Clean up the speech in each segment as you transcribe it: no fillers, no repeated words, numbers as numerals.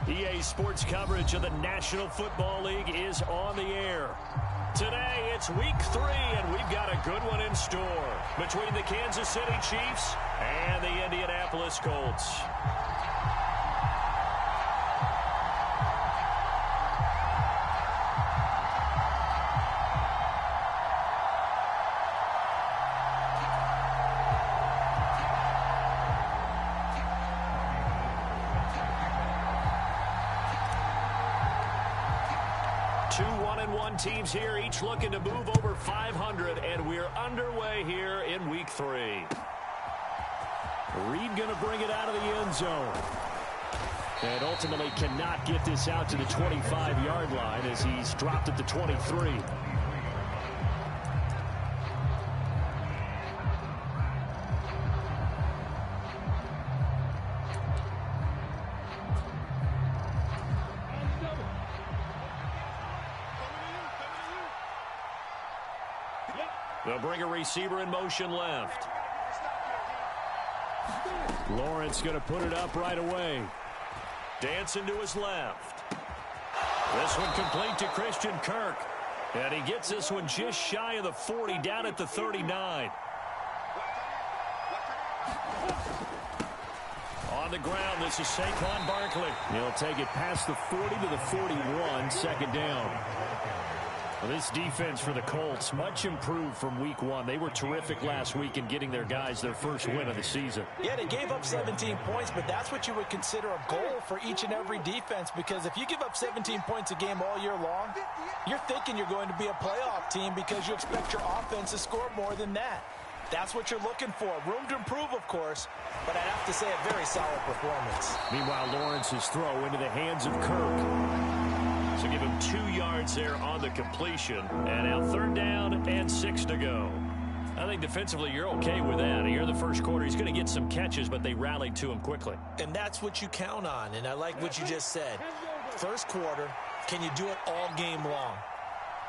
EA Sports coverage of the National Football League is on the air. Today, it's week 3, and we've got a good one in store between the Kansas City Chiefs and the Indianapolis Colts. Two 1-1 teams here, each looking to move over 500, and we're underway here in week 3. Reed going to bring it out of the end zone. And ultimately cannot get this out to the 25-yard line as he's dropped at the 23. They'll bring a receiver in motion left. Lawrence going to put it up right away. Dancing to his left. This one complete to Christian Kirk. And he gets this one just shy of the 40, down at the 39. On the ground, this is Saquon Barkley. He'll take it past the 40 to the 41, second down. Well, this defense for the Colts, much improved from week 1. They were terrific last week in getting their guys their first win of the season. Yeah, they gave up 17 points, but that's what you would consider a goal for each and every defense, because if you give up 17 points a game all year long, you're thinking you're going to be a playoff team because you expect your offense to score more than that. That's what you're looking for. Room to improve, of course, but I'd have to say a very solid performance. Meanwhile, Lawrence's throw into the hands of Kirk. So give him 2 yards there on the completion. And now 3rd down and 6 to go. I think defensively you're okay with that. Here in the first quarter, he's going to get some catches, but they rallied to him quickly. And that's what you count on, and I like what you just said. First quarter, can you do it all game long?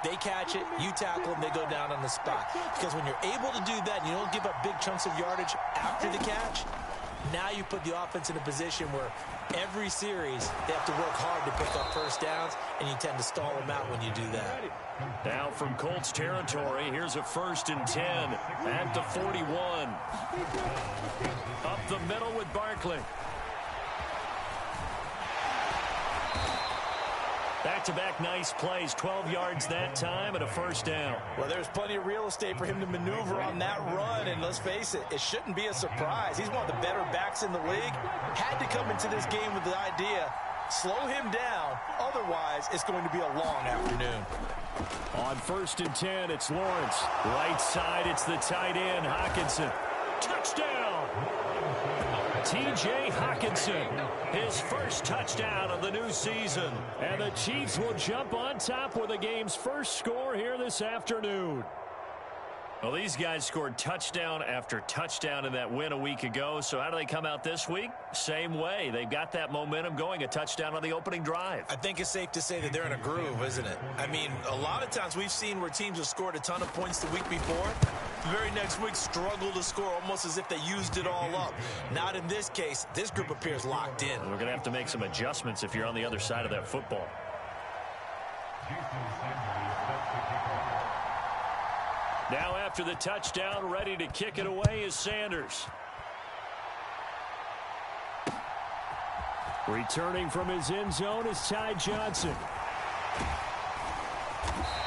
They catch it, you tackle them, they go down on the spot. Because when you're able to do that and you don't give up big chunks of yardage after the catch, now you put the offense in a position where every series they have to work hard to pick up first downs, and you tend to stall them out when you do that. Now from Colts territory, here's a 1st and 10 at the 41. Up the middle with Barkley. Back-to-back nice plays, 12 yards that time and a 1st down. Well, there's plenty of real estate for him to maneuver on that run, and let's face it, it shouldn't be a surprise. He's one of the better backs in the league. Had to come into this game with the idea, slow him down, otherwise it's going to be a long afternoon. On 1st and 10, it's Lawrence. Right side, it's the tight end, Hockenson. Touchdown! T.J. Hockenson, his first touchdown of the new season. And the Chiefs will jump on top with the game's first score here this afternoon. Well, these guys scored touchdown after touchdown in that win a week ago. So how do they come out this week? Same way. They've got that momentum going, a touchdown on the opening drive. I think it's safe to say that they're in a groove, isn't it? I mean, a lot of times we've seen where teams have scored a ton of points the week before. The very next week struggle to score almost as if they used it all up. Not in this case. This group appears locked in. We're going to have to make some adjustments if you're on the other side of that football. Now after the touchdown, ready to kick it away is Sanders. Returning from his end zone is Ty Johnson.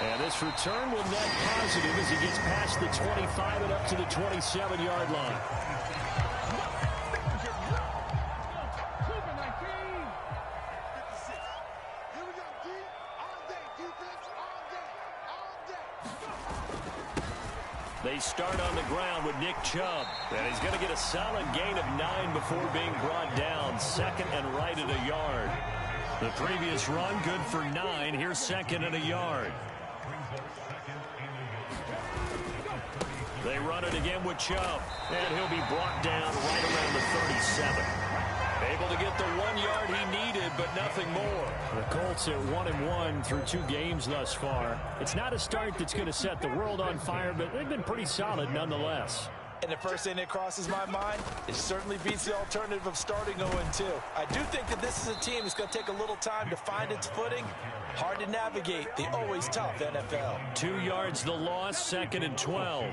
And this return will net positive as he gets past the 25 and up to the 27-yard line. They start on the ground with Nick Chubb. And he's going to get a solid gain of 9 before being brought down. 2nd and right at a yard. The previous run good for 9. Here's 2nd and a yard. They run it again with Chubb. And he'll be brought down right around the 37. Able to get the 1 yard he needed, but nothing more. The Colts are 1-1 through 2 games thus far. It's not a start that's going to set the world on fire, but they've been pretty solid nonetheless. And the first thing that crosses my mind, it certainly beats the alternative of starting 0-2. I do think that this is a team that's going to take a little time to find its footing. Hard to navigate the always tough NFL. 2 yards the loss, 2nd and 12.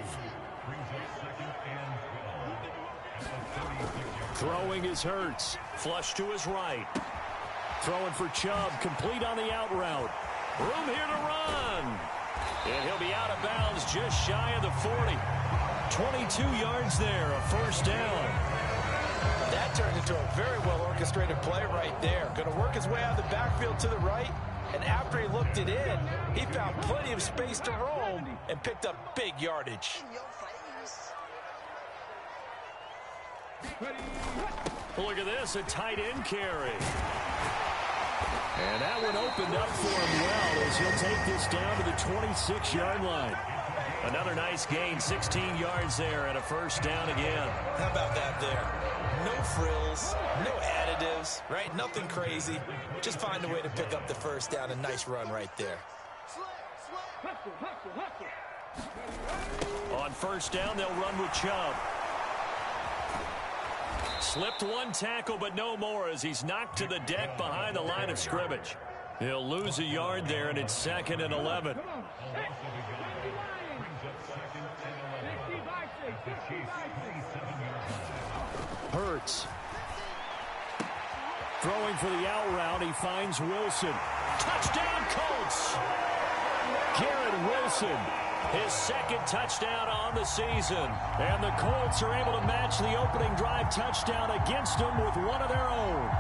Throwing is Hurts. Flush to his right. Throwing for Chubb, complete on the out route. Room here to run. And he'll be out of bounds just shy of the 40. 22 yards there, a first down. That turned into a very well-orchestrated play right there. Going to work his way out of the backfield to the right. And after he looked it in, he found plenty of space to roam and picked up big yardage. Look at this, a tight end carry. And that one opened up for him well as he'll take this down to the 26-yard line. Another nice gain, 16 yards there and a first down again. How about that there? No frills, no additives, right? Nothing crazy. Just find a way to pick up the first down. A nice run right there. On first down, they'll run with Chubb. Slipped one tackle, but no more as he's knocked to the deck behind the line of scrimmage. He'll lose a yard there, and it's 2nd and 11. Hurts. Throwing for the out route, he finds Wilson. Touchdown, Colts! Garrett Wilson, his 2nd touchdown on the season. And the Colts are able to match the opening drive touchdown against them with one of their own.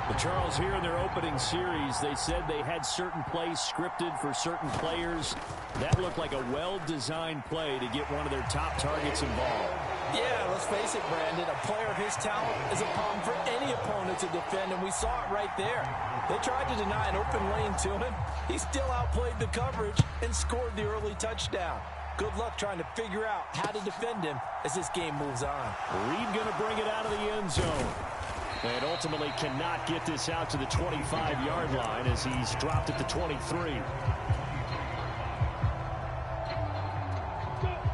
But Charles, here in their opening series, they said they had certain plays scripted for certain players. That looked like a well-designed play to get one of their top targets involved. Yeah, let's face it, Brandon. A player of his talent is a problem for any opponent to defend, and we saw it right there. They tried to deny an open lane to him. He still outplayed the coverage and scored the early touchdown. Good luck trying to figure out how to defend him as this game moves on. Reed going to bring it out of the end zone. And ultimately cannot get this out to the 25-yard line as he's dropped at the 23.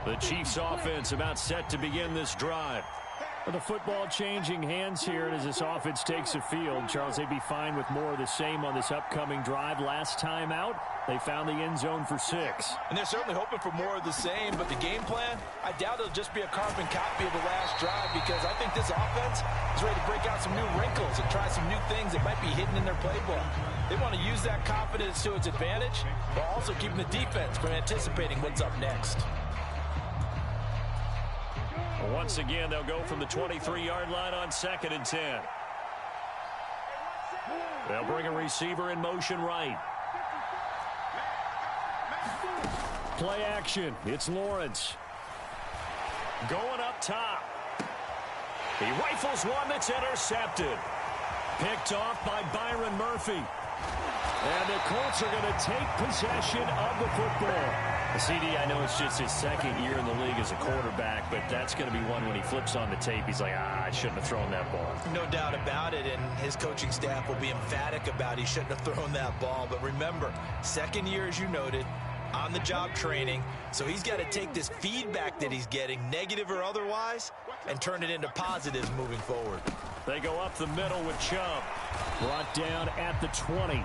The Chiefs offense about set to begin this drive. The football changing hands here, and as this offense takes the field, Charles, they'd be fine with more of the same on this upcoming drive. Last time out, they found the end zone for 6. And they're certainly hoping for more of the same, but the game plan, I doubt it'll just be a carbon copy of the last drive, because I think this offense is ready to break out some new wrinkles and try some new things that might be hidden in their playbook. They want to use that confidence to its advantage, while also keeping the defense from anticipating what's up next. Once again, they'll go from the 23-yard line on 2nd and 10. They'll bring a receiver in motion right. Play action. It's Lawrence. Going up top. He rifles one that's intercepted. Picked off by Byron Murphy. And the Colts are going to take possession of the football. CD, I know it's just his 2nd year in the league as a quarterback, but that's going to be one when he flips on the tape, he's like, I shouldn't have thrown that ball. No doubt about it, and his coaching staff will be emphatic about he shouldn't have thrown that ball. But remember, 2nd year, as you noted, on-the-job training, so he's got to take this feedback that he's getting, negative or otherwise, and turn it into positives moving forward. They go up the middle with Chubb. Brought down at the 20.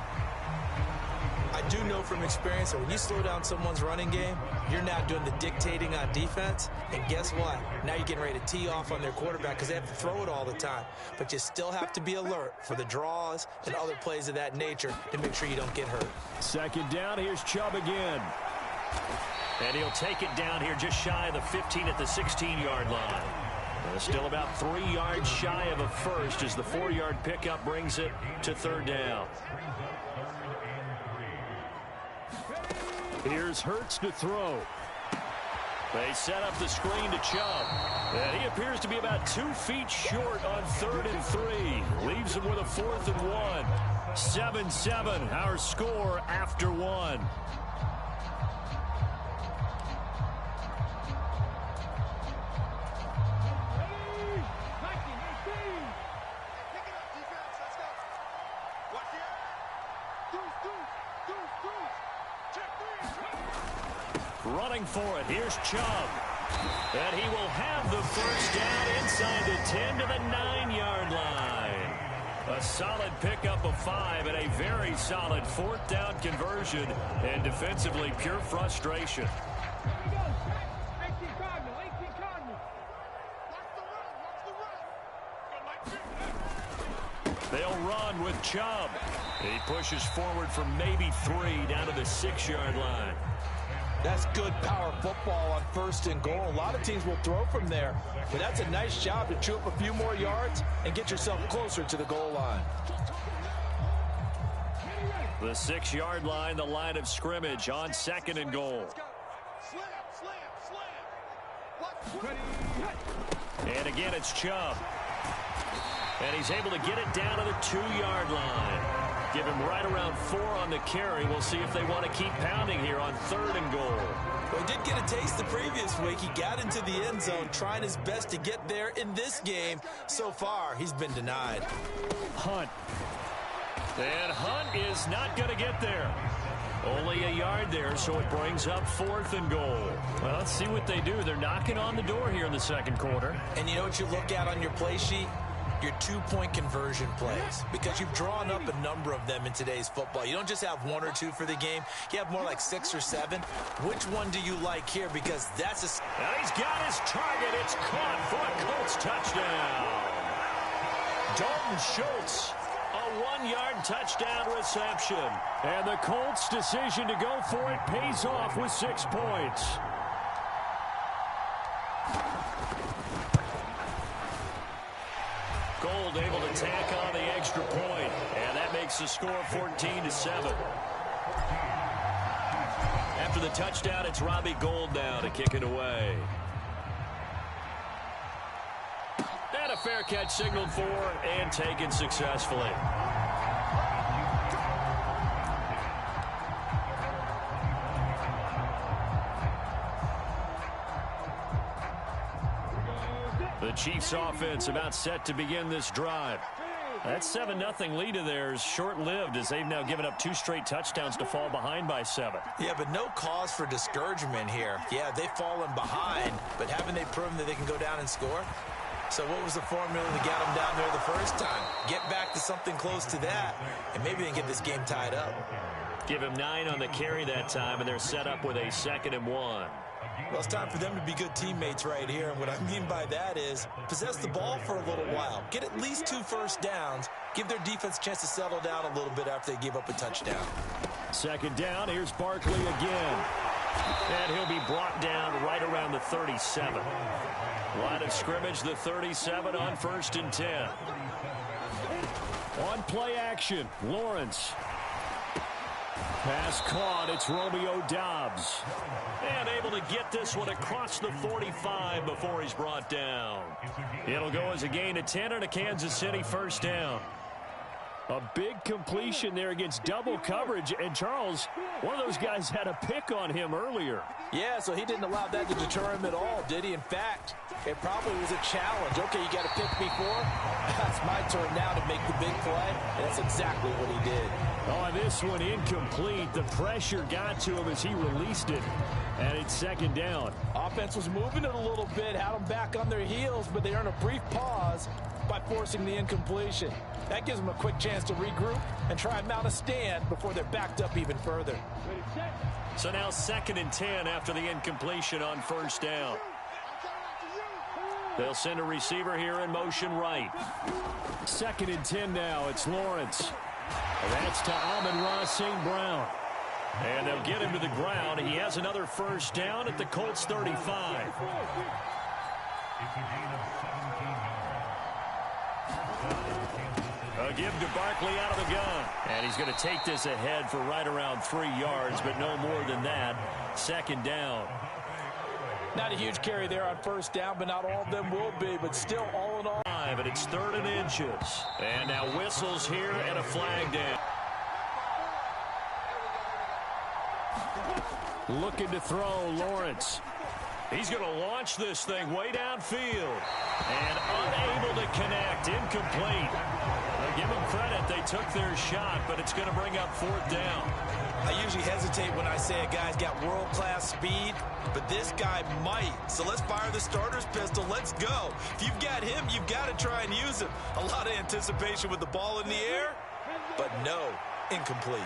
I do know from experience that when you slow down someone's running game, you're now doing the dictating on defense. And guess what? Now you're getting ready to tee off on their quarterback because they have to throw it all the time. But you still have to be alert for the draws and other plays of that nature to make sure you don't get hurt. 2nd down, here's Chubb again. And he'll take it down here just shy of the 15 at the 16-yard line. Still about 3 yards shy of a first as the 4-yard pickup brings it to 3rd down. Here's Hurts to throw. They set up the screen to Chubb. And he appears to be about 2 feet short on 3rd and 3. Leaves him with a 4th and 1. 7-7, our score after 1. Running for it. Here's Chubb. And he will have the first down inside the 10 to the 9-yard line. A solid pickup of 5 and a very solid 4th down conversion. And defensively, pure frustration. They'll run with Chubb. He pushes forward for maybe 3 down to the 6-yard line. That's good power football on 1st and goal. A lot of teams will throw from there, but that's a nice job to chew up a few more yards and get yourself closer to the goal line. The 6-yard line, the line of scrimmage on 2nd and goal. And again, it's Chubb. And he's able to get it down to the 2-yard line. Give him right around 4 on the carry. We'll see if they want to keep pounding here on 3rd and goal. Well, he did get a taste the previous week. He got into the end zone, trying his best to get there in this game. So far, he's been denied. Hunt. And Hunt is not going to get there. Only a yard there, so it brings up 4th and goal. Well, let's see what they do. They're knocking on the door here in the 2nd quarter. And you know what you look at on your play sheet? Your 2-point conversion plays, because you've drawn up a number of them in today's football. You don't just have 1 or 2 for the game. You have more like 6 or 7. Which one do you like here? Because that's a... And he's got his target. It's caught for a Colts touchdown. Dalton Schultz, a 1-yard touchdown reception. And the Colts' decision to go for it pays off with 6 points. Gold able to tack on the extra point, and that makes the score 14-7. After the touchdown, it's Robbie Gould now to kick it away. And a fair catch signaled for and taken successfully. The Chiefs offense about set to begin this drive. That 7-0 lead of theirs short-lived as they've now given up 2 straight touchdowns to fall behind by 7. Yeah, but no cause for discouragement here. Yeah, they've fallen behind, but haven't they proven that they can go down and score? So what was the formula to get them down there the first time? Get back to something close to that, and maybe they can get this game tied up. Give him 9 on the carry that time, and they're set up with a 2nd and 1. Well, it's time for them to be good teammates right here. And what I mean by that is possess the ball for a little while. Get at least 2 first downs. Give their defense a chance to settle down a little bit after they give up a touchdown. 2nd down. Here's Barkley again. And he'll be brought down right around the 37. Line of scrimmage, the 37 on 1st and 10. On play action, Lawrence. Pass caught. It's Romeo Doubs. And able to get this one across the 45 before he's brought down. It'll go as a gain of 10 and a Kansas City 1st down. A big completion there against double coverage. And Charles, one of those guys had a pick on him earlier. Yeah, so he didn't allow that to deter him at all, did he? In fact, it probably was a challenge. Okay, you got to pick me for? It's my turn now to make the big play. And that's exactly what he did. Oh, this one incomplete. The pressure got to him as he released it. And it's 2nd down. Offense was moving it a little bit, had them back on their heels, but they earned a brief pause by forcing the incompletion. That gives them a quick chance to regroup and try and mount a stand before they're backed up even further. So now 2nd and 10 after the incompletion on 1st down. They'll send a receiver here in motion right. 2nd and 10 now. It's Lawrence. That's to Amon-Ra St. Brown. And they'll get him to the ground. He has another 1st down at the Colts 35. A give to Barkley out of the gun. And he's going to take this ahead for right around 3 yards, but no more than that. 2nd down. Not a huge carry there on 1st down, but not all of them will be, but still all in all. But it's 3rd and inches. And now whistles here and a flag down. Looking to throw, Lawrence. He's going to launch this thing way downfield. And unable to connect, incomplete. Give them credit. They took their shot, but it's going to bring up 4th down. I usually hesitate when I say a guy's got world-class speed, but this guy might. So let's fire the starter's pistol. Let's go. If you've got him, you've got to try and use him. A lot of anticipation with the ball in the air, but no, incomplete.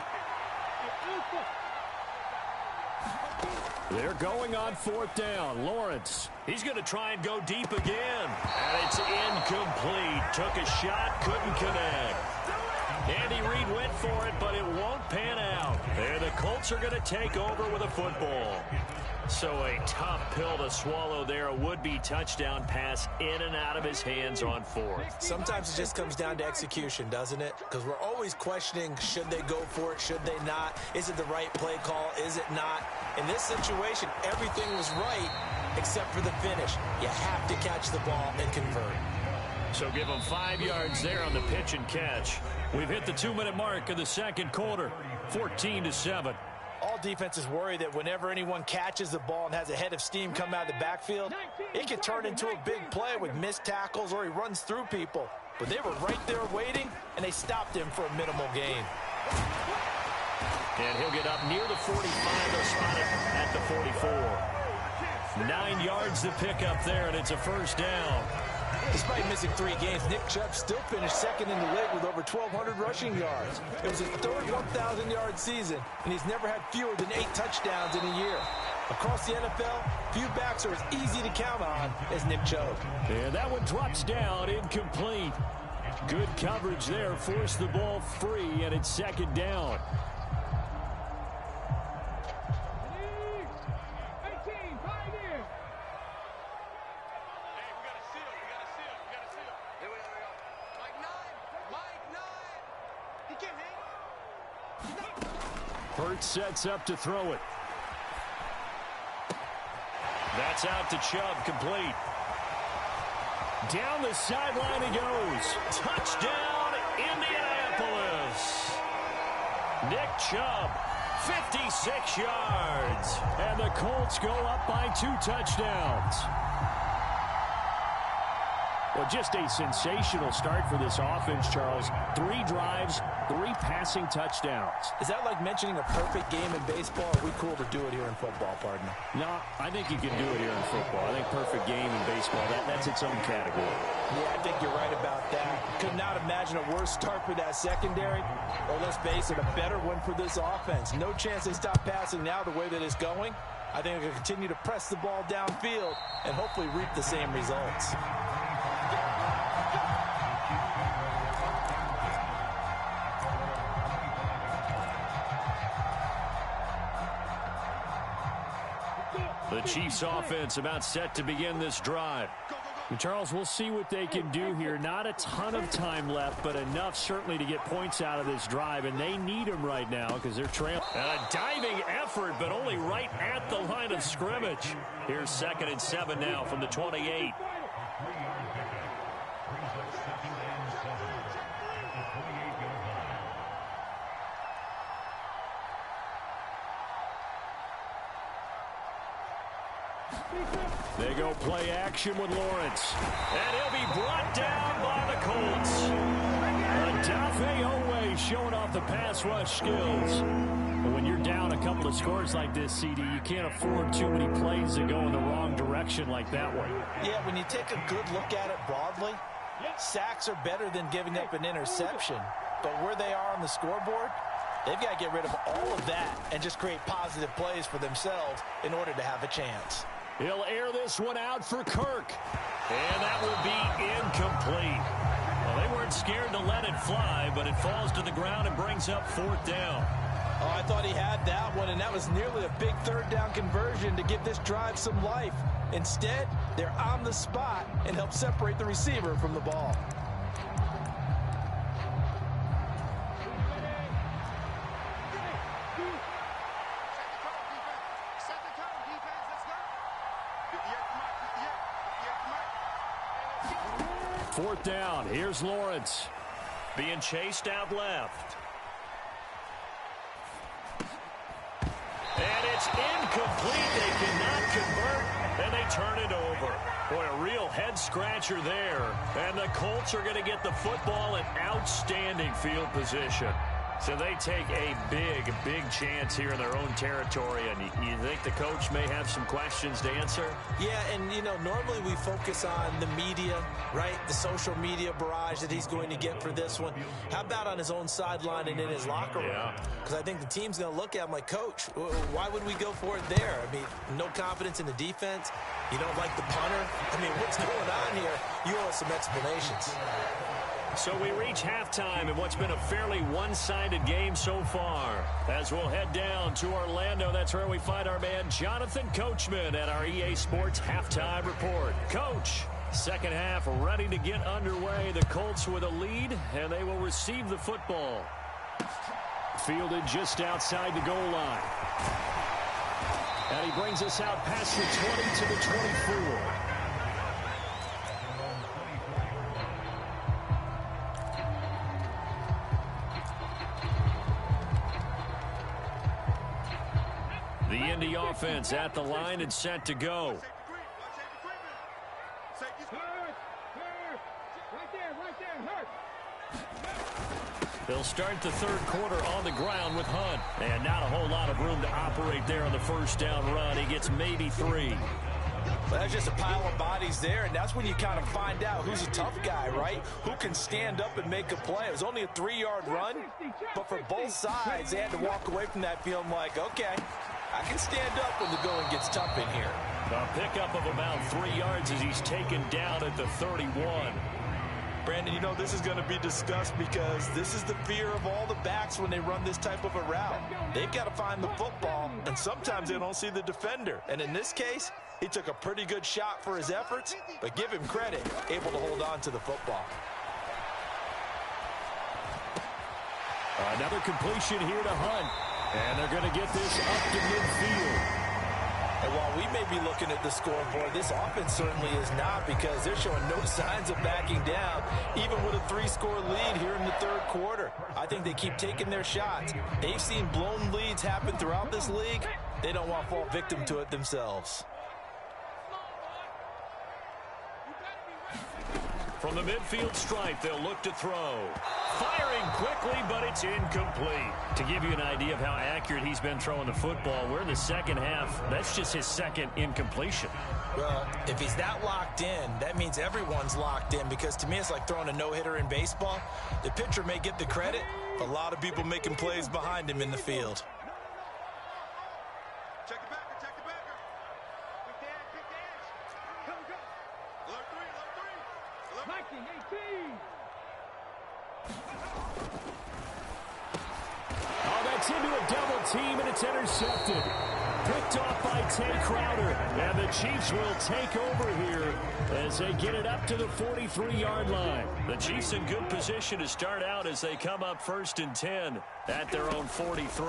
They're going on 4th down. Lawrence, he's going to try and go deep again. And it's incomplete. Took a shot, couldn't connect. Andy Reid went for it, but it won't pan out. And the Colts are going to take over with a football. So a tough pill to swallow there. A would-be touchdown pass in and out of his hands on 4th. Sometimes it just comes down to execution, doesn't it? Because we're always questioning, should they go for it, should they not? Is it the right play call, is it not? In this situation, everything was right except for the finish. You have to catch the ball and convert. So give them 5 yards there on the pitch and catch. We've hit the 2-minute mark of the second quarter, 14-7. All defenses worry that whenever anyone catches the ball and has a head of steam come out of the backfield, it can turn into a big play with missed tackles or he runs through people. But they were right there waiting, and they stopped him for a minimal gain. And he'll get up near the 45. They'll spot it at the 44. 9 yards to pick up there, and it's a 1st down. Despite missing 3 games, Nick Chubb still finished second in the league with over 1,200 rushing yards. It was his 3rd 1,000-yard season, and he's never had fewer than 8 touchdowns in a year. Across the NFL, few backs are as easy to count on as Nick Chubb. And that one drops down, incomplete. Good coverage there, forced the ball free, and it's 2nd down. Hurts sets up to throw it. That's out to Chubb, complete. Down the sideline he goes. Touchdown, Indianapolis. Nick Chubb, 56 yards. And the Colts go up by 2 touchdowns. Well, just a sensational start for this offense, Charles. 3 drives, 3 passing touchdowns. Is that like mentioning a perfect game in baseball? Or are we cool to do it here in football, partner? No, I think you can do it here in football. I think perfect game in baseball, that's its own category. Yeah, I think you're right about that. Could not imagine a worse start for that secondary. Or let's face it, a better one for this offense. No chance they stop passing now the way that it's going. I think they'll continue to press the ball downfield and hopefully reap the same results. The Chiefs offense about set to begin this drive. And Charles, we'll see what they can do here. Not a ton of time left, but enough certainly to get points out of this drive, and they need them right now because they're trailing. And a diving effort, but only right at the line of scrimmage. Here's 2nd and 7 now from the 28. They go play action with Lawrence. And he'll be brought down by the Colts. Odafe Oweh showing off the pass rush skills. But when you're down a couple of scores like this, CD, you can't afford too many plays that go in the wrong direction like that one. Yeah, when you take a good look at it broadly, sacks are better than giving up an interception. But where they are on the scoreboard, they've got to get rid of all of that and just create positive plays for themselves in order to have a chance. He'll air this one out for Kirk. And that will be incomplete. Well, they weren't scared to let it fly, but it falls to the ground and brings up 4th down. Oh, I thought he had that one, and that was nearly a big 3rd down conversion to give this drive some life. Instead, they're on the spot and help separate the receiver from the ball. Fourth down. Here's Lawrence. Being chased out left. And it's incomplete. They cannot convert, and they turn it over. Boy, a real head-scratcher there. And the Colts are going to get the football in outstanding field position. So they take a big, big chance here in their own territory. And you think the coach may have some questions to answer? Yeah, and, you know, normally we focus on the media, right? The social media barrage that he's going to get for this one. How about on his own sideline and in his locker room? Because I think the team's going to look at him like, Coach, why would we go for it there? I mean, no confidence in the defense. You don't like the punter. I mean, what's going on here? You owe us some explanations. So we reach halftime in what's been a fairly one-sided game so far. As we'll head down to Orlando, that's where we find our man Jonathan Coachman at our EA Sports Halftime Report. Coach, second half ready to get underway. The Colts with a lead, and they will receive the football. Fielded just outside the goal line. And he brings us out past the 20 to the 24. The Indy offense at the line and set to go. They'll start the third quarter on the ground with Hunt. And not a whole lot of room to operate there on the first down run. He gets maybe 3. But that's just a pile of bodies there, and that's when you kind of find out who's a tough guy, right? Who can stand up and make a play. It was only a 3-yard run, but for both sides, they had to walk away from that feeling like, okay, I can stand up when the going gets tough in here. A pickup of about 3 yards as he's taken down at the 31. Brandon, you know this is going to be discussed because this is the fear of all the backs when they run this type of a route. They've got to find the football, and sometimes they don't see the defender. And in this case, he took a pretty good shot for his efforts, but give him credit, able to hold on to the football. Another completion here to Hunt. And they're going to get this up to midfield. And while we may be looking at the scoreboard, this offense certainly is not, because they're showing no signs of backing down, even with a 3-score lead here in the third quarter. I think they keep taking their shots. They've seen blown leads happen throughout this league. They don't want to fall victim to it themselves. From the midfield stripe, they'll look to throw. Firing quickly, but it's incomplete. To give you an idea of how accurate he's been throwing the football, we're in the second half. That's just his second incompletion. Well, if he's that locked in, that means everyone's locked in, because to me it's like throwing a no-hitter in baseball. The pitcher may get the credit, but a lot of people making plays behind him in the field. Check the backer, check the backer. Quick dash. Come, go. Alert 3, alert 3. Mikey, 18. Oh, that's into a double team, and it's intercepted. Picked off by Tay Crowder. And the Chiefs will take over here as they get it up to the 43-yard line. The Chiefs in good position to start out as they come up 1st and 10 at their own 43.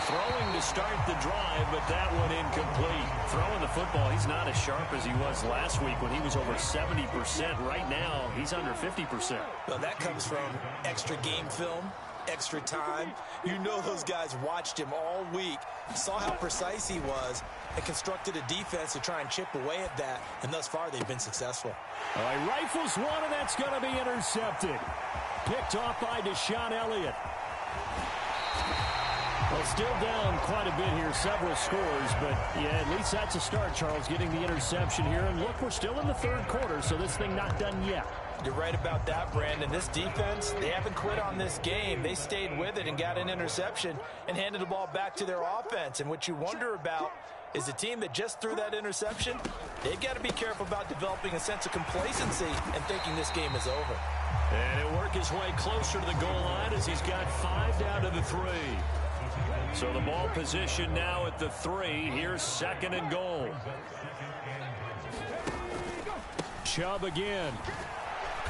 Throwing to start the drive, but that one incomplete. Throwing the football, he's not as sharp as he was last week when he was over 70%. Right now, he's under 50%. Well, that comes from extra game film, extra time. You know those guys watched him all week, saw how precise he was, and constructed a defense to try and chip away at that, and thus far they've been successful. All right, rifles one, and that's going to be intercepted. Picked off by Deshaun Elliott. Well, still down quite a bit here, several scores, but yeah, at least that's a start, Charles, getting the interception here. And look, we're still in the third quarter, so this thing not done yet. You're right about that, Brandon. This defense, they haven't quit on this game. They stayed with it and got an interception and handed the ball back to their offense. And what you wonder about is the team that just threw that interception, they've got to be careful about developing a sense of complacency and thinking this game is over. And he'll work his way closer to the goal line as he's got 5 down to the 3. So the ball position now at the 3. Here's 2nd and goal. Chubb again.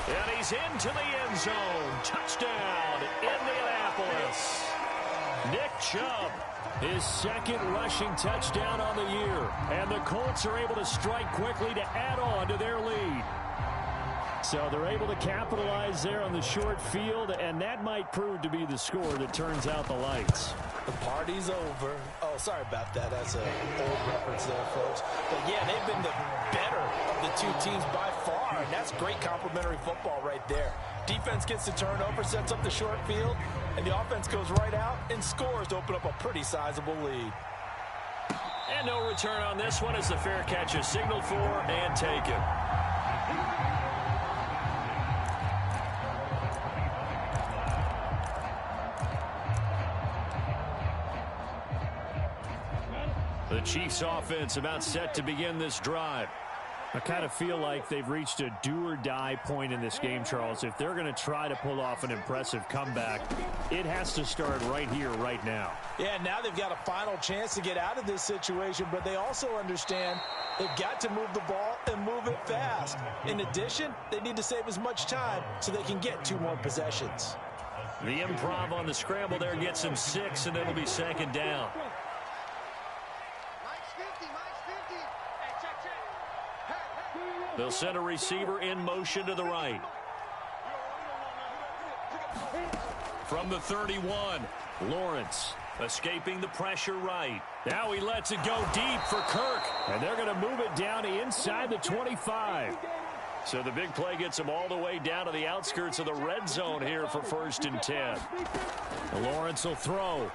And he's into the end zone. Touchdown, Indianapolis. Nick Chubb, his 2nd rushing touchdown on the year. And the Colts are able to strike quickly to add on to their lead. So they're able to capitalize there on the short field, and that might prove to be the score that turns out the lights. The party's over. Oh, sorry about that. That's an old reference there, folks. But, yeah, they've been the better of the two teams by far, and that's great complimentary football right there. Defense gets the turnover, sets up the short field, and the offense goes right out and scores to open up a pretty sizable lead. And no return on this one as the fair catch is signaled for and taken. The Chiefs offense about set to begin this drive. I kind of feel like they've reached a do-or-die point in this game, Charles. If they're going to try to pull off an impressive comeback, it has to start right here, right now. Yeah, now they've got a final chance to get out of this situation, but they also understand they've got to move the ball and move it fast. In addition, they need to save as much time so they can get 2 more possessions. The improv on the scramble there gets him 6, and it'll be second down. They'll send a receiver in motion to the right. From the 31, Lawrence escaping the pressure right. Now he lets it go deep for Kirk, and they're going to move it down to inside the 25. So the big play gets him all the way down to the outskirts of the red zone here for 1st and 10. Lawrence will throw.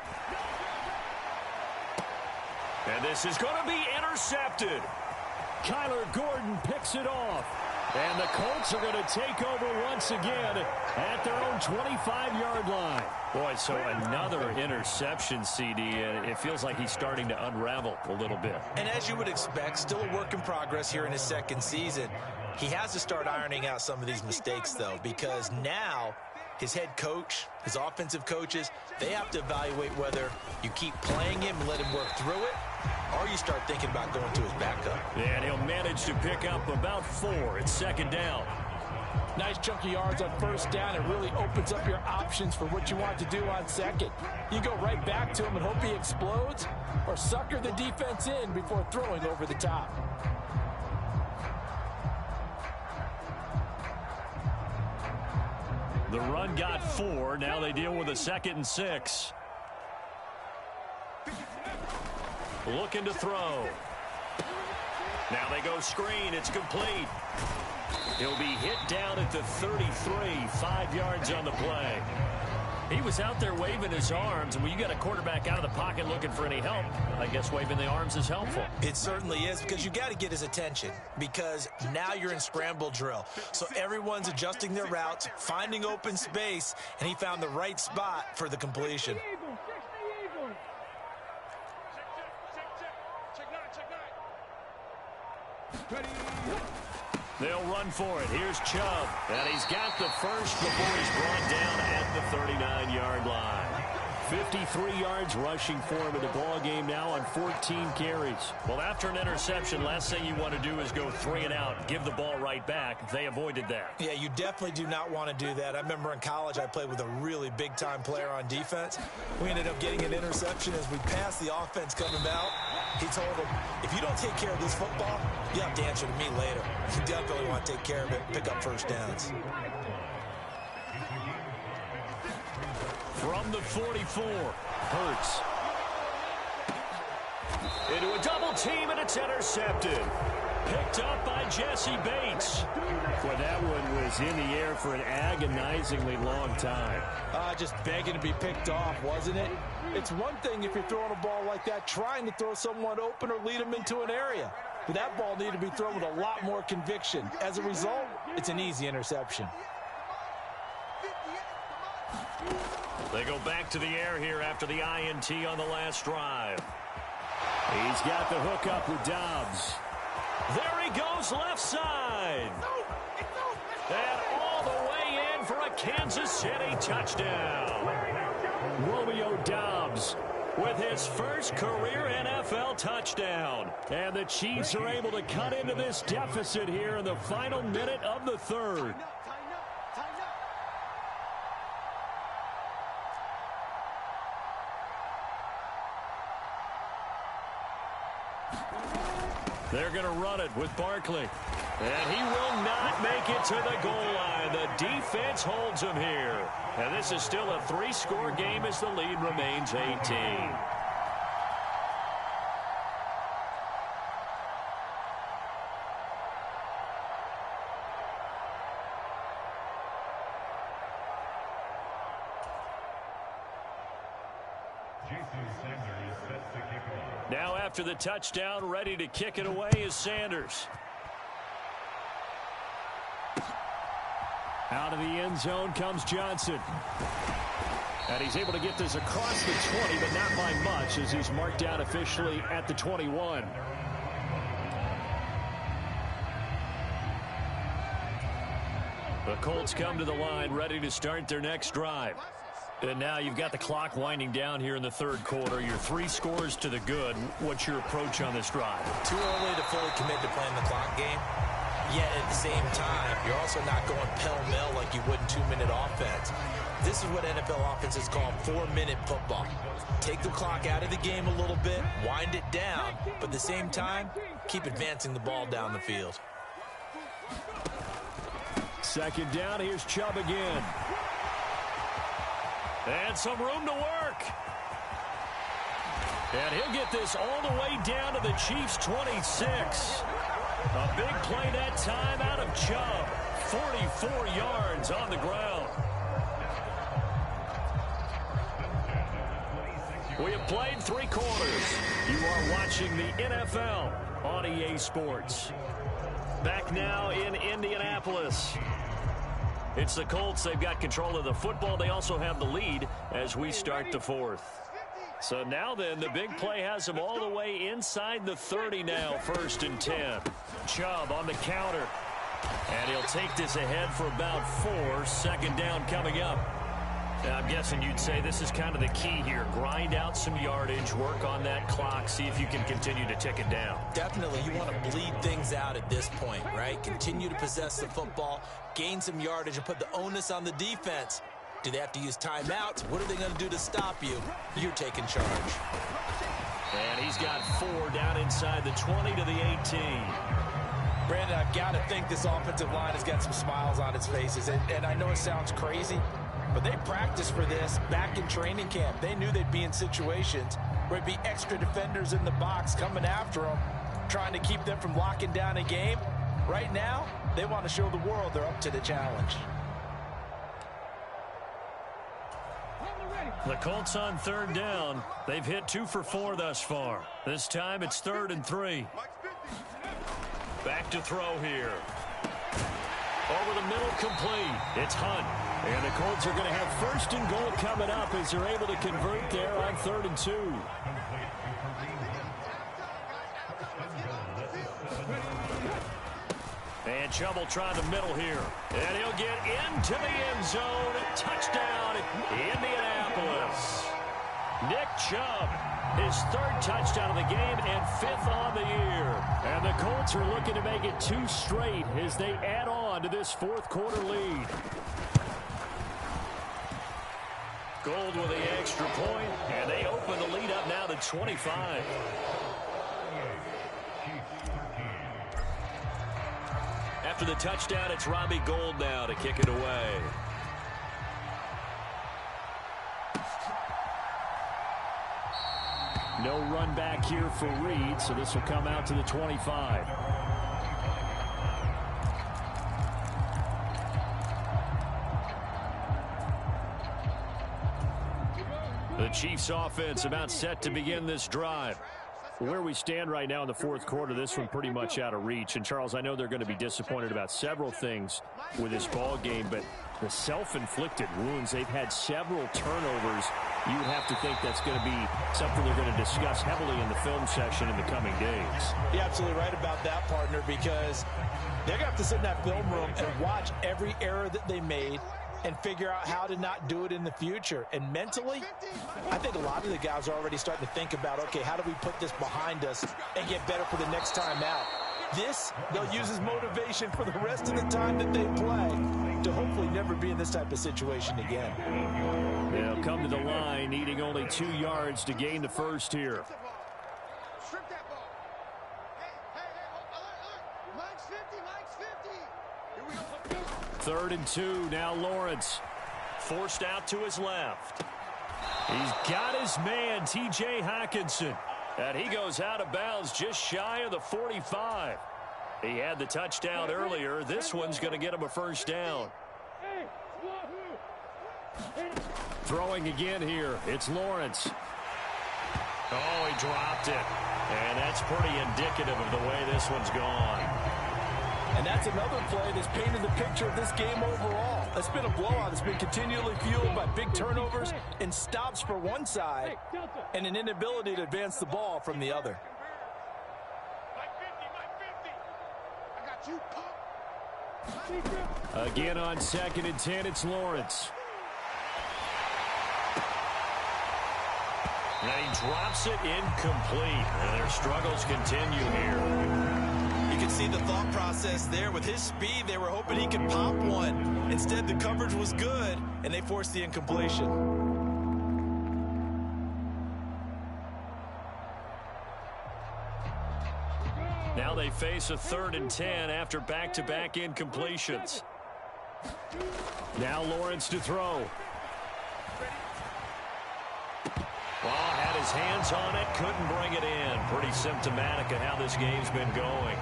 And this is going to be intercepted. Kyler Gordon picks it off. And the Colts are going to take over once again at their own 25-yard line. Boy, so another interception, CD, and it feels like he's starting to unravel a little bit. And as you would expect, still a work in progress here in his 2nd season. He has to start ironing out some of these mistakes, though, because now his head coach, his offensive coaches, they have to evaluate whether you keep playing him and let him work through it, or you start thinking about going to his backup. Yeah, and he'll manage to pick up about 4. It's 2nd down. Nice chunky yards on 1st down. It really opens up your options for what you want to do on 2nd. You go right back to him and hope he explodes, or sucker the defense in before throwing over the top. The run got 4. Now they deal with a 2nd and 6. Looking to throw. Now they go screen. It's complete. He'll be hit down at the 33. 5 yards on the play. He was out there waving his arms, and when you got a quarterback out of the pocket looking for any help, I guess waving the arms is helpful. It certainly is, because you got to get his attention, because now you're in scramble drill. So everyone's adjusting their routes, finding open space, and he found the right spot for the completion. They'll run for it. Here's Chubb. And he's got the first before he's brought down at the 39-yard line. 53 yards rushing for him in the ball game now on 14 carries. Well, after an interception, last thing you want to do is go 3 and out, give the ball right back. They avoided that. Yeah, you definitely do not want to do that. I remember in college I played with a really big-time player on defense. We ended up getting an interception as we passed the offense coming out. He told him, if you don't take care of this football, you have to answer to me later. You definitely want to take care of it and pick up first downs. From the 44, Hurts. Into a double team, and it's intercepted. Picked up by Jesse Bates. Boy, that one was in the air for an agonizingly long time. Just begging to be picked off, wasn't it? It's one thing if you're throwing a ball like that, trying to throw someone open or lead them into an area. But that ball needed to be thrown with a lot more conviction. As a result, it's an easy interception. They go back to the air here after the INT on the last drive. He's got the hook up with Dobbs. There he goes, left side. And all the way in for a Kansas City touchdown. Romeo Dobbs with his first career NFL touchdown. And the Chiefs are able to cut into this deficit here in the final minute of the 3rd. They're going to run it with Barkley. And he will not make it to the goal line. The defense holds him here. And this is still a 3-score game as the lead remains 18. Now after the touchdown, ready to kick it away is Sanders. Out of the end zone comes Johnson. And he's able to get this across the 20, but not by much as he's marked down officially at the 21. The Colts come to the line, ready to start their next drive. And now you've got the clock winding down here in the third quarter. You're 3 scores to the good. What's your approach on this drive? Too early to fully commit to playing the clock game. Yet at the same time, you're also not going pell-mell like you would in 2-minute offense. This is what NFL offenses call 4-minute football. Take the clock out of the game a little bit, wind it down, but at the same time, keep advancing the ball down the field. Second down, here's Chubb again. And some room to work. And he'll get this all the way down to the Chiefs' 26. A big play that time out of Chubb. 44 yards on the ground. We have played 3 quarters. You are watching the NFL on EA Sports. Back now in Indianapolis. It's the Colts. They've got control of the football. They also have the lead as we start the fourth. So now then, the big play has them all the way inside the 30 now, 1st and 10. Chubb on the counter. And he'll take this ahead for about 4. Second down coming up. I'm guessing you'd say this is kind of the key here. Grind out some yardage, work on that clock, see if you can continue to tick it down. Definitely. You want to bleed things out at this point, right? Continue to possess the football, gain some yardage, and put the onus on the defense. Do they have to use timeouts? What are they going to do to stop you? You're taking charge. And he's got 4 down inside the 20 to the 18. Brandon, I've got to think this offensive line has got some smiles on its faces. And I know it sounds crazy, but they practiced for this back in training camp. They knew they'd be in situations where it'd be extra defenders in the box coming after them, trying to keep them from locking down a game. Right now, they want to show the world they're up to the challenge. The Colts on 3rd down. They've hit 2 for 4 thus far. This time it's 3rd and 3. Back to throw here. Over the middle, complete. It's Hunt. And the Colts are going to have 1st and goal coming up as they're able to convert there on 3rd and 2. And Chubb will try the middle here. And he'll get into the end zone. Touchdown, Indianapolis. Nick Chubb, his 3rd touchdown of the game and 5th on the year. And the Colts are looking to make it 2 straight as they add on to this 4th quarter lead. Gold with the extra point, and they open the lead up now to 25. After the touchdown, it's Robbie Gould now to kick it away. No run back here for Reed, so this will come out to the 25. The Chiefs offense about set to begin this drive. Where we stand right now in the 4th quarter, this one pretty much out of reach. And, Charles, I know they're going to be disappointed about several things with this ball game, but the self-inflicted wounds, they've had several turnovers. You would have to think that's going to be something they're going to discuss heavily in the film session in the coming days. You're absolutely right about that, partner, because they're going to have to sit in that film room and watch every error that they made and figure out how to not do it in the future. And mentally, I think a lot of the guys are already starting to think about, okay, how do we put this behind us and get better for the next time out? This, they'll use as motivation for the rest of the time that they play to hopefully never be in this type of situation again. They'll come to the line, needing only 2 yards to gain the 1st here. Strip that ball. Hey, alert. Mike's 50, Mike's 3rd and 2. Now Lawrence forced out to his left. He's got his man, T.J. Hockenson. And he goes out of bounds just shy of the 45. He had the touchdown earlier. This one's going to get him a first down. Throwing again here. It's Lawrence. Oh, he dropped it. And that's pretty indicative of the way this one's gone. And that's another play that's painted the picture of this game overall. It's been a blowout. It's been continually fueled by big turnovers and stops for one side and an inability to advance the ball from the other. Again on 2nd and 10, it's Lawrence. And he drops it incomplete. And their struggles continue here. You can see the thought process there. With his speed, they were hoping he could pop one. Instead, the coverage was good, and they forced the incompletion. Now they face a 3rd and 10 after back-to-back incompletions. Now Lawrence to throw. Well, had his hands on it, couldn't bring it in. Pretty symptomatic of how this game's been going.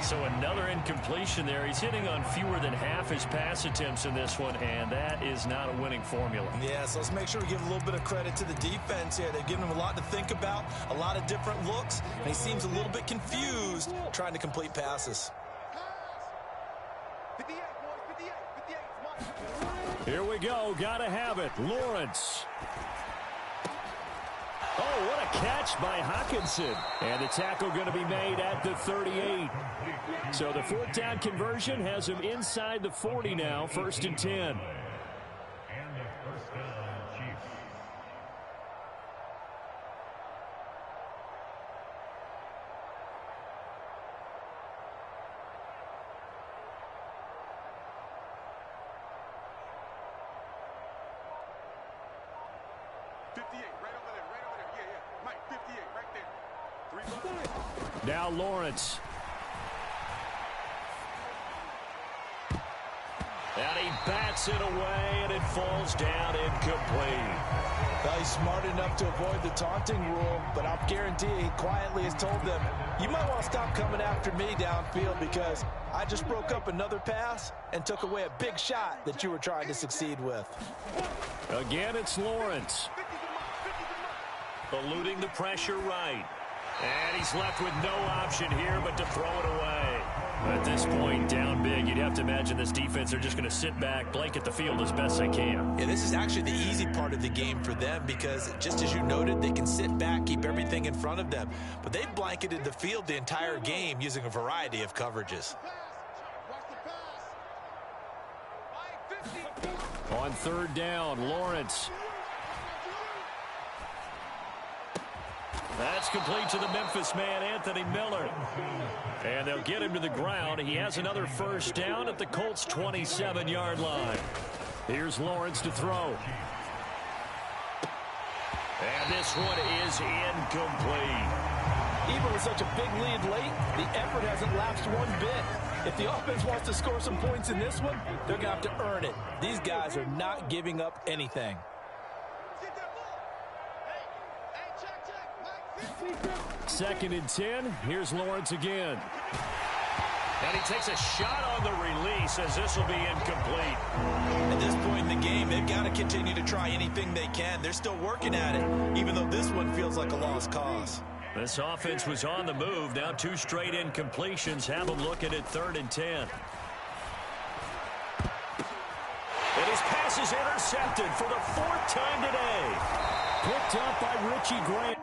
So another incompletion there. He's hitting on fewer than half his pass attempts in this one, and that is not a winning formula. Yeah, so let's make sure we give a little bit of credit to the defense here. They've given him a lot to think about, a lot of different looks, and he seems a little bit confused trying to complete passes. Here we go. Gotta have it. Lawrence. Oh, what a catch by Hockenson. And the tackle going to be made at the 38. So the 4th down conversion has him inside the 40 now, 1st and 10. Now Lawrence. And he bats it away, and it falls down incomplete. Well, he's smart enough to avoid the taunting rule, but I'll guarantee he quietly has told them, you might want to stop coming after me downfield because I just broke up another pass and took away a big shot that you were trying to succeed with. Again, it's Lawrence. Eluding the pressure right. And he's left with no option here but to throw it away. At this point, down big, you'd have to imagine this defense are just going to sit back, blanket the field as best they can. Yeah, this is actually the easy part of the game for them because, just as you noted, they can sit back, keep everything in front of them. But they've blanketed the field the entire game using a variety of coverages. On 3rd down, Lawrence. That's complete to the Memphis man, Anthony Miller. And they'll get him to the ground. He has another first down at the Colts' 27-yard line. Here's Lawrence to throw. And this one is incomplete. Even with such a big lead late, the effort hasn't lapsed one bit. If the offense wants to score some points in this one, they're going to have to earn it. These guys are not giving up anything. 2nd and 10. Here's Lawrence again. And he takes a shot on the release as this will be incomplete. At this point in the game, they've got to continue to try anything they can. They're still working at it, even though this one feels like a lost cause. This offense was on the move. Now 2 straight incompletions have them looking at 3rd and 10. And his pass is intercepted for the 4th time today. Picked up by Richie Grant.